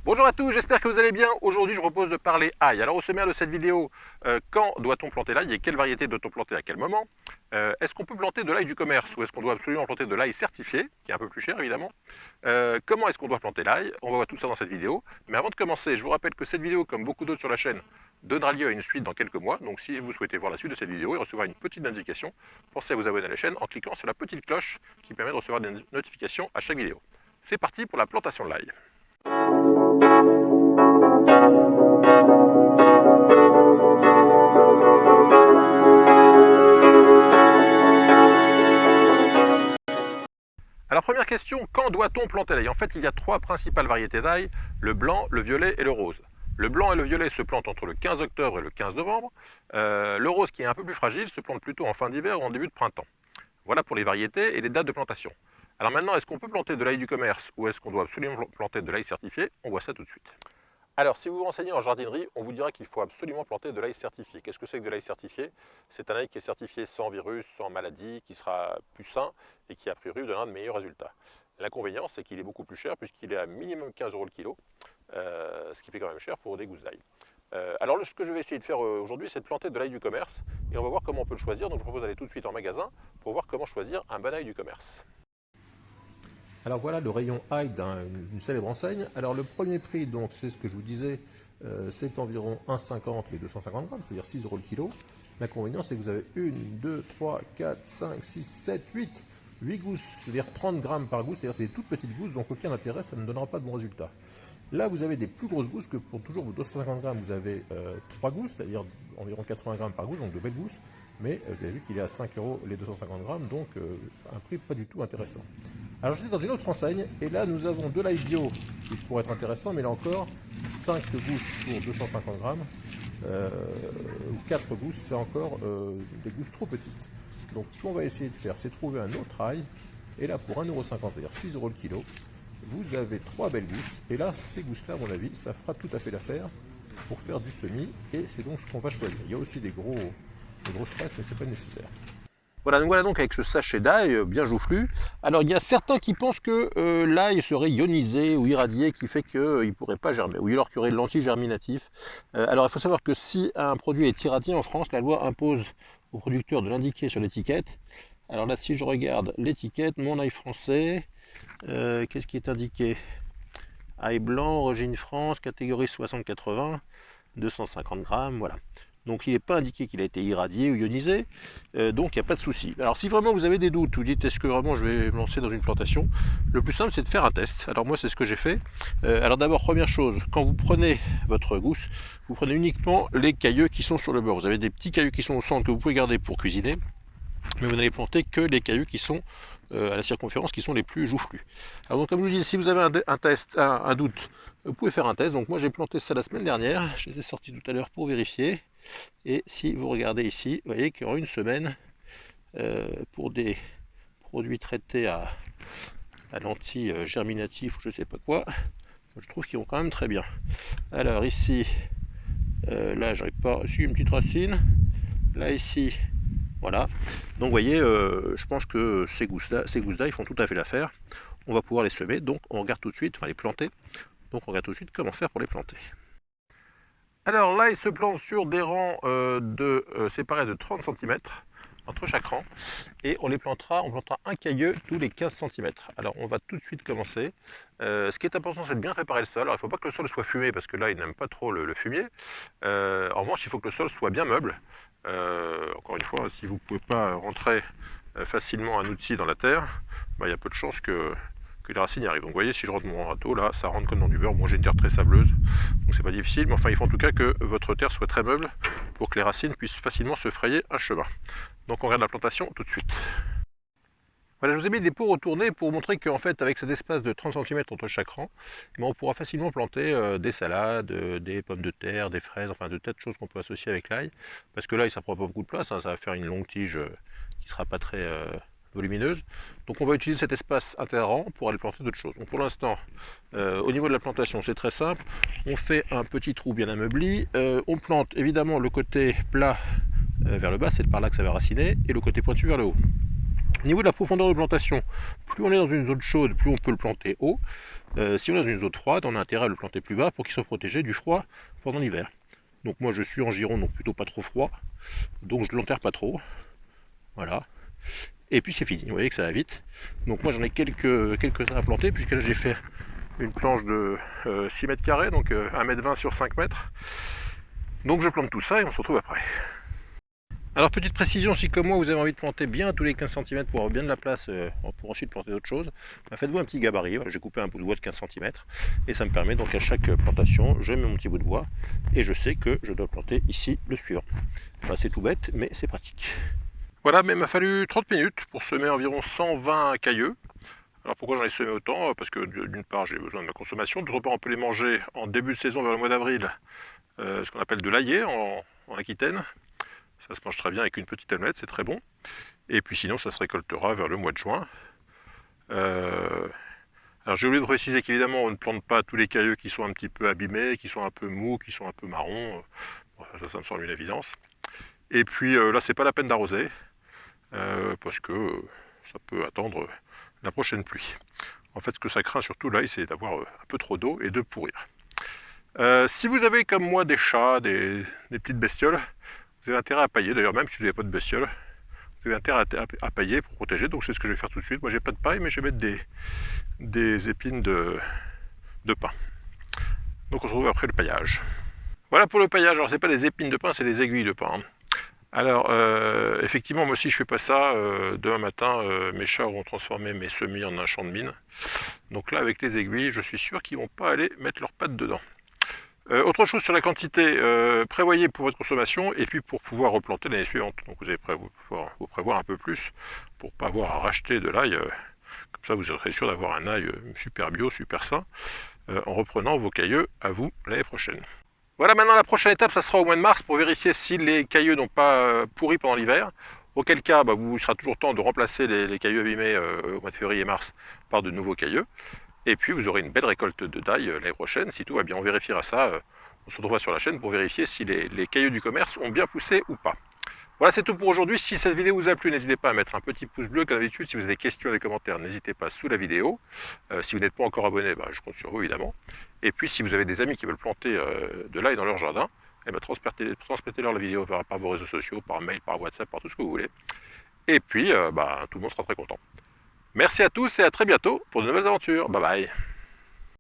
Bonjour à tous, j'espère que vous allez bien. Aujourd'hui, je vous propose de parler ail. Alors, au sommaire de cette vidéo, quand doit-on planter l'ail et quelle variété doit-on planter à quel moment? Est-ce qu'on peut planter de l'ail du commerce ou est-ce qu'on doit absolument planter de l'ail certifié, qui est un peu plus cher évidemment? Comment est-ce qu'on doit planter l'ail? On va voir tout ça dans cette vidéo. Mais avant de commencer, je vous rappelle que cette vidéo, comme beaucoup d'autres sur la chaîne, donnera lieu à une suite dans quelques mois. Donc, si vous souhaitez voir la suite de cette vidéo et recevoir une petite notification, pensez à vous abonner à la chaîne en cliquant sur la petite cloche qui permet de recevoir des notifications à chaque vidéo. C'est parti pour la plantation de l'ail. Alors première question, quand doit-on planter l'ail? En fait, il y a trois principales variétés d'ail, le blanc, le violet et le rose. Le blanc et le violet se plantent entre le 15 octobre et le 15 novembre. Le rose, qui est un peu plus fragile, se plante plutôt en fin d'hiver ou en début de printemps. Voilà pour les variétés et les dates de plantation. Alors maintenant, est-ce qu'on peut planter de l'ail du commerce ou est-ce qu'on doit absolument planter de l'ail certifié? On voit ça tout de suite. Alors, si vous vous renseignez en jardinerie, on vous dira qu'il faut absolument planter de l'ail certifié. Qu'est-ce que c'est que de l'ail certifié? C'est un ail qui est certifié sans virus, sans maladie, qui sera plus sain et qui, a priori, donnera de meilleurs résultats. L'inconvénient, c'est qu'il est beaucoup plus cher puisqu'il est à minimum 15 € le kilo, ce qui fait quand même cher pour des gousses d'ail. Alors, ce que je vais essayer de faire aujourd'hui, c'est de planter de l'ail du commerce et on va voir comment on peut le choisir. Donc, je vous propose d'aller tout de suite en magasin pour voir comment choisir un bon ail du commerce. Alors voilà le rayon ail d'une célèbre enseigne. Alors le premier prix, donc c'est ce que je vous disais, c'est environ 1,50 les 250 grammes, c'est-à-dire 6 € le kilo. L'inconvénient, c'est que vous avez 1, 2, 3, 4, 5, 6, 7, 8 gousses, c'est-à-dire 30 grammes par gousse, c'est-à-dire c'est des toutes petites gousses, donc aucun intérêt, ça ne donnera pas de bons résultats. Là, vous avez des plus grosses gousses que pour toujours vos 250 grammes, vous avez 3 gousses, c'est-à-dire environ 80 grammes par gousse, donc de belles gousses. Mais vous avez vu qu'il est à 5 € les 250 grammes, donc un prix pas du tout intéressant. Alors j'étais dans une autre enseigne, et là nous avons de l'ail bio qui pourrait être intéressant, mais là encore, 5 gousses pour 250 grammes, ou 4 gousses, c'est encore des gousses trop petites. Donc ce qu'on va essayer de faire, c'est trouver un autre ail, et là pour 1,50 €, c'est-à-dire 6 € le kilo, vous avez 3 belles gousses, et là ces gousses-là, à mon avis, ça fera tout à fait l'affaire pour faire du semis, et c'est donc ce qu'on va choisir. Il y a aussi des grosses fraises, mais c'est pas nécessaire. Voilà donc avec ce sachet d'ail bien joufflu. Alors il y a certains qui pensent que l'ail serait ionisé ou irradié, qui fait qu'il ne pourrait pas germer, ou alors qu'il y aurait de l'anti-germinatif. Alors il faut savoir que si un produit est irradié en France, la loi impose aux producteurs de l'indiquer sur l'étiquette. Alors là, si je regarde l'étiquette, mon ail français, qu'est-ce qui est indiqué? Ail blanc, origine France, catégorie 60-80, 250 grammes, voilà. Donc il n'est pas indiqué qu'il a été irradié ou ionisé, donc il n'y a pas de souci. Alors si vraiment vous avez des doutes, vous dites est-ce que vraiment je vais me lancer dans une plantation, le plus simple c'est de faire un test. Alors moi c'est ce que j'ai fait. Alors d'abord, première chose, quand vous prenez votre gousse, vous prenez uniquement les cailleux qui sont sur le bord. Vous avez des petits cailleux qui sont au centre que vous pouvez garder pour cuisiner, mais vous n'allez planter que les cailloux qui sont à la circonférence, qui sont les plus joufflus. Alors donc, comme je vous dis, si vous avez un doute, vous pouvez faire un test. Donc moi j'ai planté ça la semaine dernière, je les ai sortis tout à l'heure pour vérifier. Et si vous regardez ici, vous voyez qu'en une semaine, pour des produits traités à l'anti-germinatif ou je sais pas quoi, je trouve qu'ils vont quand même très bien. Alors ici, là j'arrive pas, ici une petite racine, là ici, voilà. Donc vous voyez, je pense que ces gousses-là, ils font tout à fait l'affaire. On va pouvoir les semer, donc on regarde tout de suite, enfin les planter. Donc on regarde tout de suite comment faire pour les planter. Alors là, ils se plantent sur des rangs séparés de 30 cm entre chaque rang. Et on plantera un cailleux tous les 15 cm. Alors on va tout de suite commencer. Ce qui est important, c'est de bien préparer le sol. Alors il ne faut pas que le sol soit fumé, parce que là, il n'aime pas trop le fumier. En revanche, il faut que le sol soit bien meuble. Encore une fois, si vous ne pouvez pas rentrer facilement un outil dans la terre, il y a peu de chances que les racines y arrivent. Donc vous voyez, si je rentre mon râteau, là, ça rentre comme dans du beurre. Moi j'ai une terre très sableuse, donc c'est pas difficile, mais enfin il faut en tout cas que votre terre soit très meuble pour que les racines puissent facilement se frayer un chemin. Donc on regarde la plantation tout de suite. Voilà, je vous ai mis des pots retournés pour montrer qu'en fait, avec cet espace de 30 cm entre chaque rang, on pourra facilement planter des salades, des pommes de terre, des fraises, enfin de tas de choses qu'on peut associer avec l'ail. Parce que l'ail, ça prend pas beaucoup de place, hein, ça va faire une longue tige qui sera pas très volumineuse. Donc on va utiliser cet espace interrang pour aller planter d'autres choses. Donc pour l'instant, au niveau de la plantation, c'est très simple. On fait un petit trou bien ameubli. On plante évidemment le côté plat vers le bas, c'est par là que ça va raciner, et le côté pointu vers le haut. Au niveau de la profondeur de plantation, plus on est dans une zone chaude, plus on peut le planter haut. Si on est dans une zone froide, on a intérêt à le planter plus bas pour qu'il soit protégé du froid pendant l'hiver. Donc moi je suis en Gironde, donc plutôt pas trop froid, donc je ne l'enterre pas trop. Voilà. Et puis c'est fini, vous voyez que ça va vite. Donc moi j'en ai quelques-uns à planter, puisque là j'ai fait une planche de 6 mètres carrés, donc 1,20 m sur 5 mètres. Donc je plante tout ça et on se retrouve après. Alors petite précision, si comme moi vous avez envie de planter bien tous les 15 cm pour avoir bien de la place pour ensuite planter d'autres choses, bah faites-vous un petit gabarit. Voilà, j'ai coupé un bout de bois de 15 cm et ça me permet donc à chaque plantation, je mets mon petit bout de bois et je sais que je dois planter ici le suivant. Enfin, c'est tout bête mais c'est pratique. Voilà, mais il m'a fallu 30 minutes pour semer environ 120 cailleux. Alors pourquoi j'en ai semé autant? Parce que d'une part j'ai besoin de ma consommation, d'autre part on peut les manger en début de saison vers le mois d'avril, ce qu'on appelle de l'aillé en Aquitaine. Ça se mange très bien avec une petite omelette, c'est très bon. Et puis sinon, ça se récoltera vers le mois de juin. Alors j'ai oublié de préciser qu'évidemment, on ne plante pas tous les cailleux qui sont un petit peu abîmés, qui sont un peu mous, qui sont un peu marrons. Bon, ça me semble une évidence. Et puis là, c'est pas la peine d'arroser, parce que ça peut attendre la prochaine pluie. En fait, ce que ça craint surtout là, c'est d'avoir un peu trop d'eau et de pourrir. Si vous avez comme moi des chats, des petites bestioles, vous avez intérêt à pailler. D'ailleurs, même si vous n'avez pas de bestioles, vous avez intérêt à pailler pour protéger. Donc c'est ce que je vais faire tout de suite. Moi, j'ai pas de paille, mais je vais mettre des épines de pin. Donc on se retrouve après le paillage. Voilà pour le paillage. Alors c'est pas des épines de pin, c'est des aiguilles de pin. Alors effectivement, moi aussi je fais pas ça. Demain matin, mes chats auront transformé mes semis en un champ de mine. Donc là, avec les aiguilles, je suis sûr qu'ils vont pas aller mettre leurs pattes dedans. Autre chose sur la quantité, prévoyez pour votre consommation et puis pour pouvoir replanter l'année suivante. Donc vous allez vous prévoir un peu plus pour ne pas avoir à racheter de l'ail. Comme ça vous serez sûr d'avoir un ail super bio, super sain, en reprenant vos cailleux à vous l'année prochaine. Voilà, maintenant la prochaine étape, ça sera au mois de mars pour vérifier si les cailleux n'ont pas pourri pendant l'hiver. Auquel cas, vous sera toujours temps de remplacer les cailleux abîmés au mois de février et mars par de nouveaux cailleux. Et puis vous aurez une belle récolte de d'ail l'année prochaine. Si tout va bien, on vérifiera ça. On se retrouvera sur la chaîne pour vérifier si les cailleux du commerce ont bien poussé ou pas. Voilà, c'est tout pour aujourd'hui. Si cette vidéo vous a plu, n'hésitez pas à mettre un petit pouce bleu comme d'habitude. Si vous avez des questions et des commentaires, n'hésitez pas sous la vidéo. Si vous n'êtes pas encore abonné, je compte sur vous évidemment. Et puis si vous avez des amis qui veulent planter de l'ail dans leur jardin, transmettez-leur la vidéo par vos réseaux sociaux, par mail, par WhatsApp, par tout ce que vous voulez. Et puis tout le monde sera très content. Merci à tous et à très bientôt pour de nouvelles aventures. Bye bye.